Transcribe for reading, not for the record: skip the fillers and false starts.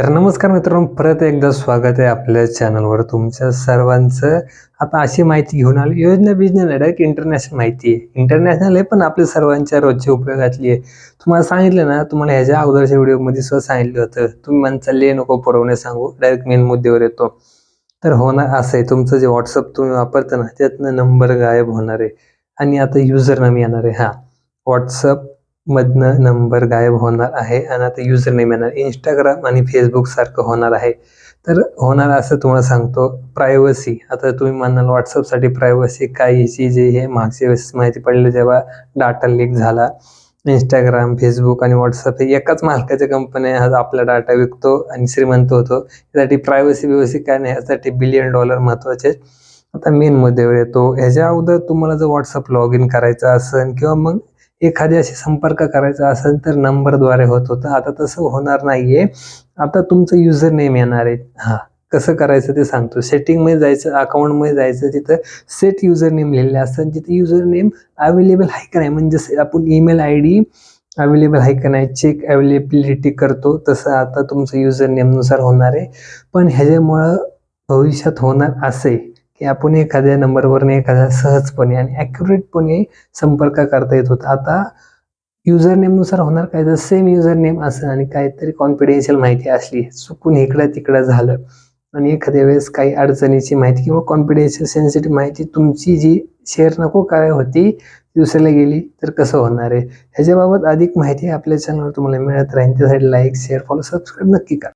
तर नमस्कार मित्रांनो, परत एकदा स्वागत आहे आपल्या चॅनलवर तुमच्या सर्वांचं. आता अशी माहिती घेऊन आलो, योजना बिजनेस नाही, डायरेक्ट इंटरनॅशनल माहिती आहे. इंटरनॅशनल आहे पण आपल्या सर्वांच्या रोजच्या उपयोगातली आहे. तुम्हाला सांगितलं ना, तुम्हाला ह्याच्या अगोदरच्या व्हिडिओमध्ये सुद्धा सांगितलं होतं. तुम्ही म्हणचाल नको पुरवणे सांगू, डायरेक्ट मेन मुद्द्यावर येतो. तर होणार असं आहे, तुमचं जे व्हॉट्सअप तुम्ही वापरता ना, त्यातनं नंबर गायब होणार आहे आणि आता युजर नेम येणार आहे. व्हॉट्सअप मधनं नंबर गायब होणार आहे आणि आता युजर नेम येणार. इंस्टाग्राम आणि फेसबुक सारखं होणार आहे. तर होणार असं तुम्हाला सांगतो. प्रायव्हसी, आता तुम्ही म्हणाल व्हॉट्सअपसाठी प्रायव्हसी काय, ह्याची जे हे मागच्या वेळेस माहिती पडलं जेव्हा डाटा लीक झाला. इंस्टाग्राम, फेसबुक आणि व्हॉट्सअप हे एकाच मालकाच्या कंपन्या आपला डाटा विकतो आणि श्रीमंत होतो. त्यासाठी प्रायव्हसी बिवसी काय नाही, यासाठी $1 बिलियन महत्वाचे. आता मेन मुद्द्यावर येतो. ह्याच्या अगोदर तुम्हाला जर व्हॉट्सअप लॉग इन करायचं असेल किंवा मग एखाद्याशी संपर्क करायचा असेल तर नंबरद्वारे होत होतं. आता तसं होणार नाहीये. आता तुमचं युजर नेम येणार आहे. कसं करायचं ते सांगतो. सेटिंगमध्ये जायचं, अकाउंटमध्ये जायचं, तिथं सेट युजर नेम लिहिलेले असतात. तिथे युजर नेम अवेलेबल आहे का नाही, म्हणजे जसं आपण ईमेल ID अवेलेबल आहे का नाही चेक अवेलेबिलिटी करतो, तसं आता तुमचं युजर नेमनुसार होणार आहे. पण ह्याच्यामुळं भविष्यात होणार असे की आपण एखाद्या नंबरवरने एखाद्या सहजपणे आणि ॲक्युरेटपणे संपर्क करता येत होता. आता युजर नेमनुसार होणार काय, जर सेम युजर नेम असं आणि काहीतरी कॉन्फिडेन्शियल माहिती असली, चुकून इकडं तिकडं झालं आणि एखाद्या वेळेस काही अडचणीची माहिती किंवा कॉन्फिडेन्शियल सेन्सिटिव्ह माहिती तुमची जी शेअर नको काय होती दुसऱ्याला गेली, तर कसं होणार आहे. ह्याच्याबाबत अधिक माहिती आपल्या चॅनलवर तुम्हाला मिळत राहील. त्यासाठी लाईक, शेअर, फॉलो, सबस्क्राईब नक्की करा.